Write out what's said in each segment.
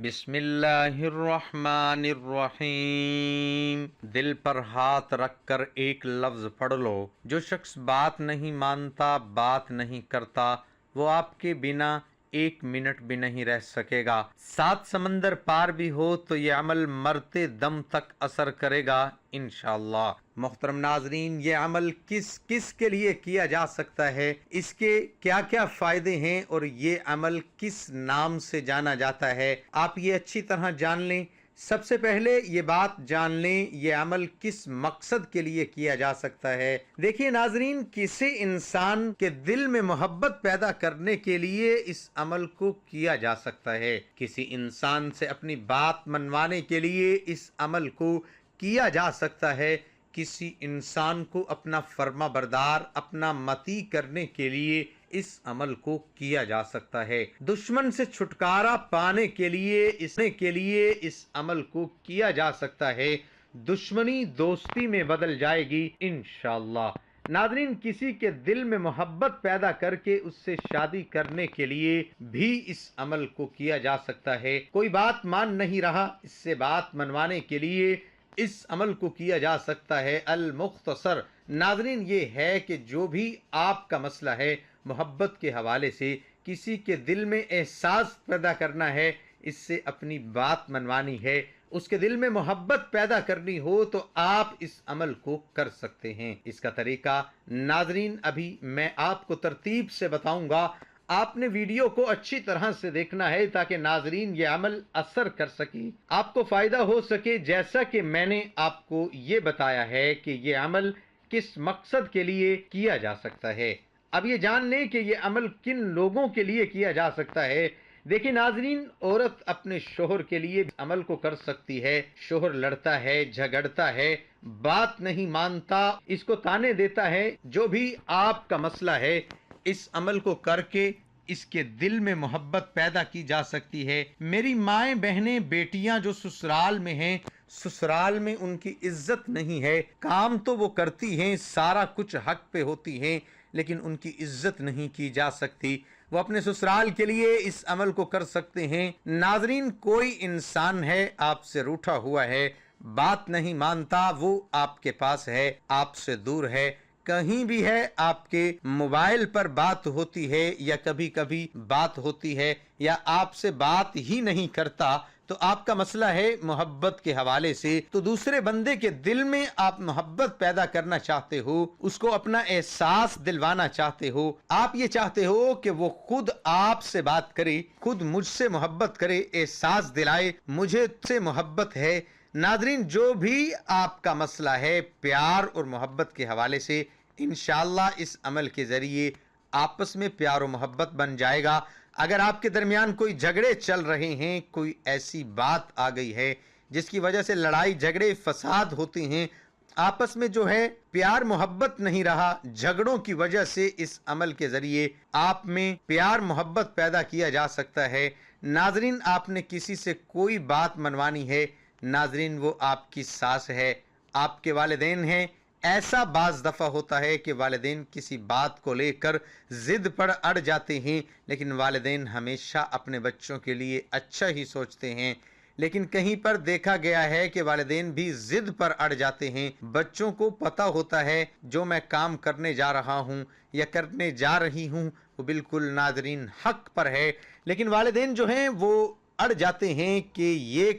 बिस्मिल्लाहिर्रहमानिर्रहीम। दिल पर हाथ रखकर एक लफ्ज पढ़ लो। जो शख्स बात नहीं मानता, बात नहीं करता, वो आपके बिना एक मिनट भी नहीं रह सकेगा। 7 समंदर पार भी हो तो ये अमल मरते दम तक असर करेगा इंशाअल्लाह। मोहतरम नाजरीन, ये अमल किस किस के लिए किया जा सकता है, इसके क्या क्या फायदे हैं और ये अमल किस नाम से जाना जाता है, आप ये अच्छी तरह जान लें। सबसे पहले ये बात जान लें, ये अमल किस मकसद के लिए किया जा सकता है। देखिए नाजरीन, किसी इंसान के दिल में मोहब्बत पैदा करने के लिए इस अमल को किया जा सकता है। किसी इंसान से अपनी बात मनवाने के लिए इस अमल को किया जा सकता है। किसी इंसान को अपना फर्मा बरदार, अपना मती करने के लिए इस अमल को किया जा सकता है। दुश्मन से छुटकारा पाने के लिए इस अमल को किया जा सकता है। दुश्मनी दोस्ती में बदल जाएगी इंशाअल्लाह। नाज़रीन, किसी के दिल में मोहब्बत पैदा करके उससे शादी करने के लिए भी इस अमल को किया जा सकता है। कोई बात मान नहीं रहा, इससे बात मनवाने के लिए इस अमल को किया जा सकता है। अल मुख्तसर नाज़रीन ये है कि जो भी आपका मसला है, मोहब्बत के हवाले से किसी के दिल में एहसास पैदा करना है, इससे अपनी बात मनवानी है, उसके दिल में मोहब्बत पैदा करनी हो, तो आप इस अमल को कर सकते हैं। इसका तरीका नाज़रीन अभी मैं आपको तरतीब से बताऊंगा। आपने वीडियो को अच्छी तरह से देखना है ताकि नाजरीन ये अमल असर कर सके, आपको फायदा हो सके। जैसा कि मैंने आपको ये बताया है कि ये अमल किस मकसद के लिए किया जा सकता है। अब ये जान लें कि ये अमल किन लोगों के लिए किया जा सकता है। देखिए नाजरीन, औरत अपने शोहर के लिए अमल को कर सकती है। शोहर लड़ता है, झगड़ता है, बात नहीं मानता, इसको ताने देता है, जो भी आपका मसला है, इस अमल को करके इसके दिल में मोहब्बत पैदा की जा सकती है। मेरी माएँ बहनें बेटियां जो ससुराल में हैं, ससुराल में उनकी इज्जत नहीं है। काम तो वो करती हैं, सारा कुछ हक पे होती हैं, लेकिन उनकी इज्जत नहीं की जा सकती। वो अपने ससुराल के लिए इस अमल को कर सकते हैं। नाजरीन, कोई इंसान है आपसे रूठा हुआ है, बात नहीं मानता, वो आपके पास है, आपसे दूर है, कहीं भी है, आपके मोबाइल पर बात होती है या कभी कभी बात होती है, या आपसे बात ही नहीं करता, तो आपका मसला है मोहब्बत के हवाले से। तो दूसरे बंदे के दिल में आप मोहब्बत पैदा करना चाहते हो, उसको अपना एहसास दिलवाना चाहते हो। आप ये चाहते हो कि वो खुद आपसे बात करे, खुद मुझसे मोहब्बत करे, एहसास दिलाए मुझे से मोहब्बत है। नाजरीन, जो भी आपका मसला है प्यार और मोहब्बत के हवाले से, इंशाअल्लाह इस अमल के जरिए आपस में प्यार और मोहब्बत बन जाएगा। अगर आपके दरमियान कोई झगड़े चल रहे हैं, कोई ऐसी बात आ गई है जिसकी वजह से लड़ाई झगड़े फसाद होते हैं, आपस में जो है प्यार मोहब्बत नहीं रहा, झगड़ों की वजह से इस अमल के जरिए आप में प्यार मोहब्बत पैदा किया जा सकता है। नाजरीन, आपने किसी से कोई बात मनवानी है, नाजरीन वो आपकी सास है, आपके वालिदैन हैं। ऐसा बाज दफ़ा होता है कि वालिदैन किसी बात को लेकर ज़िद पर अड़ जाते हैं, लेकिन वालिदैन हमेशा अपने बच्चों के लिए अच्छा ही सोचते हैं। लेकिन कहीं पर देखा गया है कि वालिदैन भी ज़िद पर अड़ जाते हैं। बच्चों को पता होता है जो मैं काम करने जा रहा हूँ या करने जा रही हूँ वो बिल्कुल नाज़रीन हक पर है, लेकिन वालिदैन जो हैं वो अड़ जाते हैं कि ये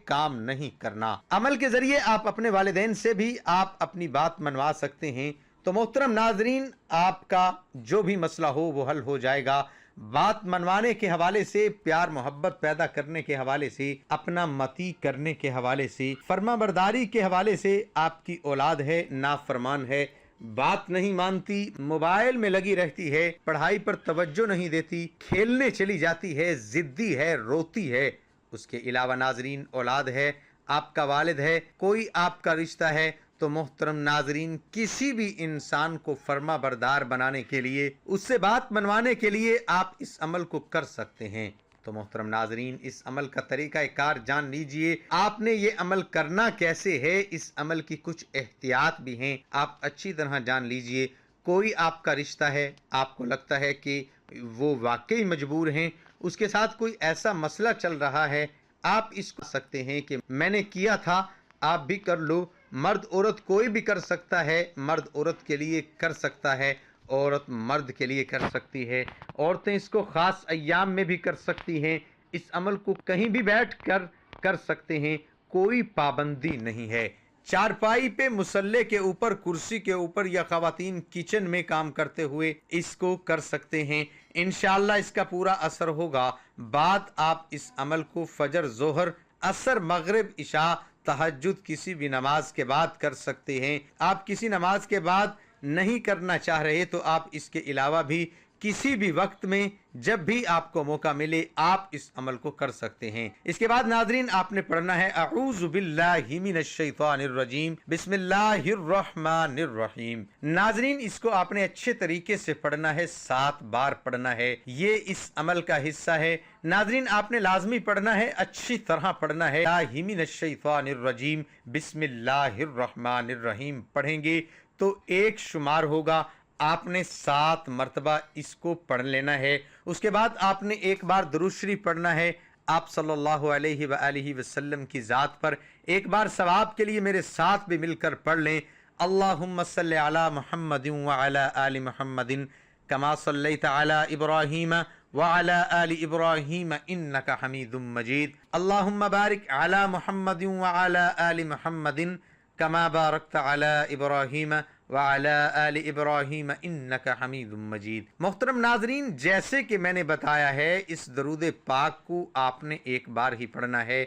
काम नहीं करना। अमल के जरिए आप अपने वालिदैन से भी आप अपनी बात मनवा सकते हैं। तो मोहतरम नाजरीन, आपका जो भी मसला हो वो हल हो जाएगा। बात मनवाने के हवाले से, प्यार मोहब्बत पैदा करने के हवाले से, अपना मती करने के हवाले से, फर्मा बरदारी के हवाले से। आपकी औलाद है, नाफरमान है, बात नहीं मानती, मोबाइल में लगी रहती है, पढ़ाई पर तवज्जो नहीं देती, खेलने चली जाती है, जिद्दी है, रोती है। उसके अलावा नाजरीन औलाद है, आपका वालिद है, कोई आपका रिश्ता है, तो मोहतरम नाजरीन किसी भी इंसान को फर्मा बरदार बनाने के लिए, उससे बात मनवाने के लिए आप इस अमल को कर सकते हैं। तो मोहतरम नाजरीन, इस अमल का तरीका कार जान लीजिए। आपने ये अमल करना कैसे है, इस अमल की कुछ एहतियात भी हैं, आप अच्छी तरह जान लीजिए। कोई आपका रिश्ता है, आपको लगता है कि वो वाकई मजबूर हैं, उसके साथ कोई ऐसा मसला चल रहा है, आप इसको सकते हैं कि मैंने किया था, आप भी कर लो। मर्द औरत कोई भी कर सकता है, मर्द औरत के लिए कर सकता है, औरत मर्द के लिए कर सकती है। औरतें इसको ख़ास अय्याम में भी कर सकती हैं। इस अमल को कहीं भी बैठ कर सकते हैं, कोई पाबंदी नहीं है। चारपाई पे, मुसल्ले के ऊपर, कुर्सी के ऊपर, या ख़वातीन किचन में काम करते हुए इसको कर सकते हैं। इंशाअल्लाह इसका पूरा असर होगा। बात आप इस अमल को फजर, जोहर, असर, मगरिब, इशा, तहज्जुद किसी भी नमाज के बाद कर सकते हैं। आप किसी नमाज के बाद नहीं करना चाह रहे तो आप इसके अलावा भी किसी भी वक्त में जब भी आपको मौका मिले आप इस अमल को कर सकते हैं। इसके बाद नाज़रीन आपने पढ़ना है अऊज़ु बिल्लाहि मिनश शैतानिर रजीम बिस्मिल्लाहिर रहमानिर रहीम। नाज़रीन इसको आपने अच्छे तरीके से पढ़ना है, 7 बार पढ़ना है। ये इस अमल का हिस्सा है। नाज़रीन आपने लाजमी पढ़ना है, अच्छी तरह पढ़ना है। बिस्मिल्लाहि मिनश शैतानिर रजीम बिस्मिल्लाहिर रहमानिर रहीम पढ़ेंगे तो एक शुमार होगा। आपने 7 मरतबा इसको पढ़ लेना है। उसके बाद आपने एक बार दुरूद शरीफ पढ़ना है आप सल्लल्लाहु अलैहि वआलिहि वसल्लम की ज़ात पर। एक बार सवाब के लिए मेरे साथ भी मिलकर पढ़ लें। अल्लाहुम्मा सल्लि अला मुहम्मदिन व अला आलि मुहम्मदिन कमा सल्लैता अला इब्राहीम व अला आलि इब्राहीम इन्नका हमीदुम मजीद। अल्लाहुम्मा बारिक अला मुहम्मदिन व अला आलि मुहम्मदिन कमा बारकता अला इब्राहीम व अला आलि इब्राहीम इन्नका हमीदुम मजीद। मोहतरम नाजरीन, जैसे कि मैंने बताया है, इस दरूद पाक को आपने एक बार ही पढ़ना है,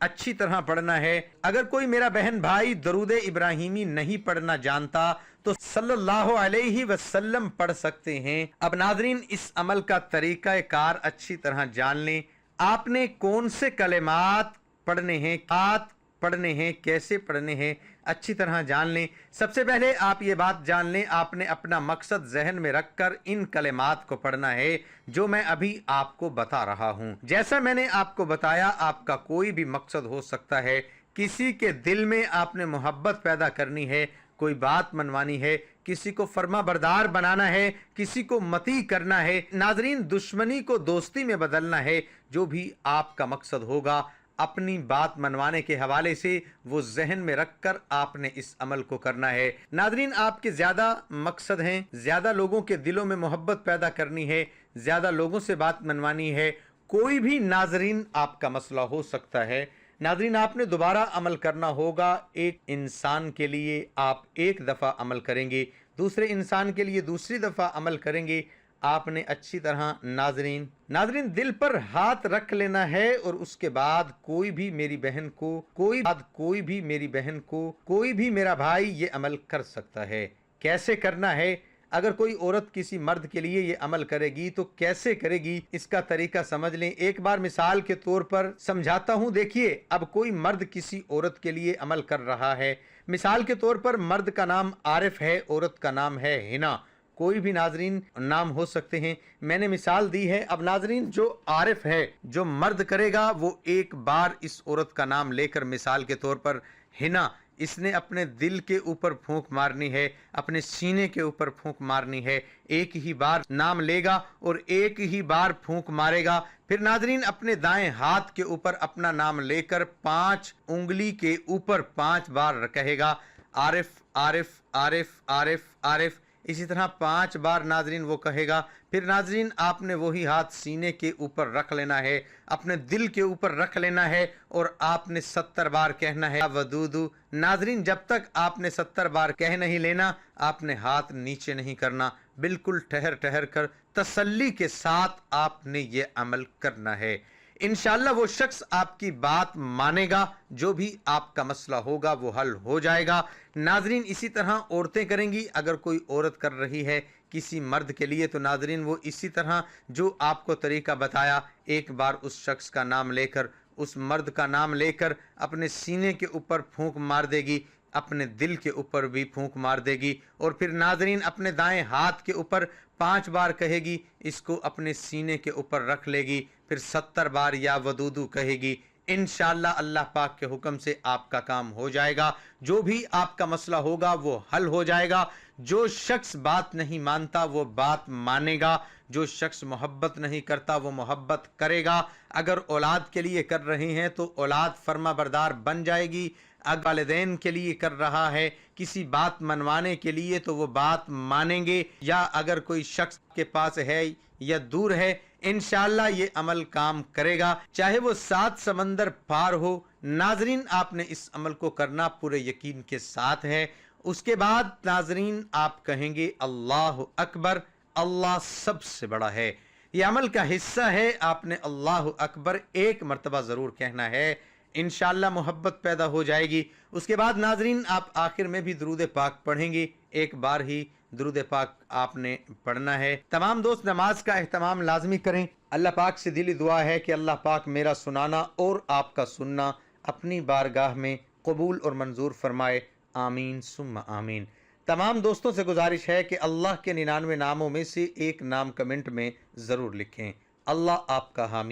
अच्छी तरह पढ़ना है। अगर कोई मेरा बहन भाई दरूद इब्राहिमी नहीं पढ़ना जानता तो सल्लल्लाहु अलैहि वसल्लम पढ़ सकते हैं। अब नाजरीन इस अमल का तरीका कार अच्छी तरह जान लें। आपने कौन से कलेमात पढ़ने हैं, हाथ पढ़ने हैं, कैसे पढ़ने हैं, अच्छी तरह जान लें। सबसे पहले आप ये बात जान लें, आपने अपना मकसद जहन में रखकर इन कलेमात को पढ़ना है जो मैं अभी आपको बता रहा हूँ। जैसा मैंने आपको बताया, आपका कोई भी मकसद हो सकता है। किसी के दिल में आपने मोहब्बत पैदा करनी है, कोई बात मनवानी है, किसी को फर्मा बरदार बनाना है, किसी को मती करना है, नाजरीन दुश्मनी को दोस्ती में बदलना है। जो भी आपका मकसद होगा, अपनी बात मनवाने के हवाले से वो जहन में रखकर आपने इस अमल को करना है। नाजरीन आपके ज्यादा मकसद हैं, ज्यादा लोगों के दिलों में मोहब्बत पैदा करनी है, ज्यादा लोगों से बात मनवानी है, कोई भी नाजरीन आपका मसला हो सकता है। नाजरीन आपने दोबारा अमल करना होगा। एक इंसान के लिए आप एक दफ़ा अमल करेंगे, दूसरे इंसान के लिए दूसरी दफ़ा अमल करेंगे। आपने अच्छी तरह नाजरीन दिल पर हाथ रख लेना है और उसके बाद कोई भी मेरी बहन को, कोई भी मेरा भाई ये अमल कर सकता है। कैसे करना है? अगर कोई औरत किसी मर्द के लिए ये अमल करेगी तो कैसे करेगी, इसका तरीका समझ लें। एक बार मिसाल के तौर पर समझाता हूँ। देखिए, अब कोई मर्द किसी औरत के लिए अमल कर रहा है। मिसाल के तौर पर मर्द का नाम आरिफ है, औरत का नाम है हिना। कोई भी नाजरीन नाम हो सकते हैं, मैंने मिसाल दी है। अब नाजरीन जो आरिफ है, जो मर्द करेगा, वो एक बार इस औरत का नाम लेकर, मिसाल के तौर पर हिना, इसने अपने दिल के ऊपर फूंक मारनी है, अपने सीने के ऊपर फूंक मारनी है। एक ही बार नाम लेगा और एक ही बार फूंक मारेगा। फिर नाजरीन अपने दाएं हाथ के ऊपर अपना नाम लेकर 5 उंगली के ऊपर 5 बार कहेगा, आरिफ आरिफ आरिफ आरिफ आरिफ। इसी तरह 5 बार नाजरीन वो कहेगा। फिर नाजरीन आपने वही हाथ सीने के ऊपर रख लेना है, अपने दिल के ऊपर रख लेना है और आपने 70 बार कहना है वदूदू। नाजरीन जब तक आपने 70 बार कह नहीं लेना, आपने हाथ नीचे नहीं करना। बिल्कुल ठहर ठहर कर तसल्ली के साथ आपने ये अमल करना है। इंशाअल्लाह वो शख्स आपकी बात मानेगा, जो भी आपका मसला होगा वो हल हो जाएगा। नाजरीन इसी तरह औरतें करेंगी। अगर कोई औरत कर रही है किसी मर्द के लिए तो नाजरीन वो इसी तरह जो आपको तरीका बताया, एक बार उस शख्स का नाम लेकर, उस मर्द का नाम लेकर अपने सीने के ऊपर फूंक मार देगी, अपने दिल के ऊपर भी फूंक मार देगी और फिर नाजरीन अपने दाएं हाथ के ऊपर 5 बार कहेगी, इसको अपने सीने के ऊपर रख लेगी। फिर 70 बार या वदूदू कहेगी। इंशाअल्लाह अल्लाह पाक के हुक्म से आपका काम हो जाएगा। जो भी आपका मसला होगा वो हल हो जाएगा। जो शख्स बात नहीं मानता वो बात मानेगा। जो शख्स मोहब्बत नहीं करता वो मोहब्बत करेगा। अगर औलाद के लिए कर रहे हैं तो औलाद फर्मा बरदार बन जाएगी। अगर वालिदैन के लिए कर रहा है किसी बात मनवाने के लिए तो वो बात मानेंगे। या अगर कोई शख्स के पास है या दूर है, इंशाअल्लाह ये अमल काम करेगा, चाहे वो 7 समंदर पार हो। नाजरीन, आपने इस अमल को करना पूरे यकीन के साथ है। उसके बाद नाजरीन आप कहेंगे अल्लाह अकबर, अल्लाह सबसे बड़ा है। यह अमल का हिस्सा है। आपने अल्लाह अकबर एक मर्तबा जरूर कहना है। इंशाअल्लाह मोहब्बत पैदा हो जाएगी। उसके बाद नाजरीन आप आखिर में भी दुरूद पाक पढ़ेंगे। एक बार ही दुरूद पाक आपने पढ़ना है। तमाम दोस्त नमाज का एहतमाम लाजमी करें। अल्लाह पाक से दिली दुआ है कि अल्लाह पाक मेरा सुनाना और आपका सुनना अपनी बारगाह में कबूल और मंजूर फरमाए। आमीन सुम्मा आमीन। तमाम दोस्तों से गुजारिश है कि अल्लाह के 99 नामों में से एक नाम कमेंट में ज़रूर लिखें। अल्लाह आपका हामी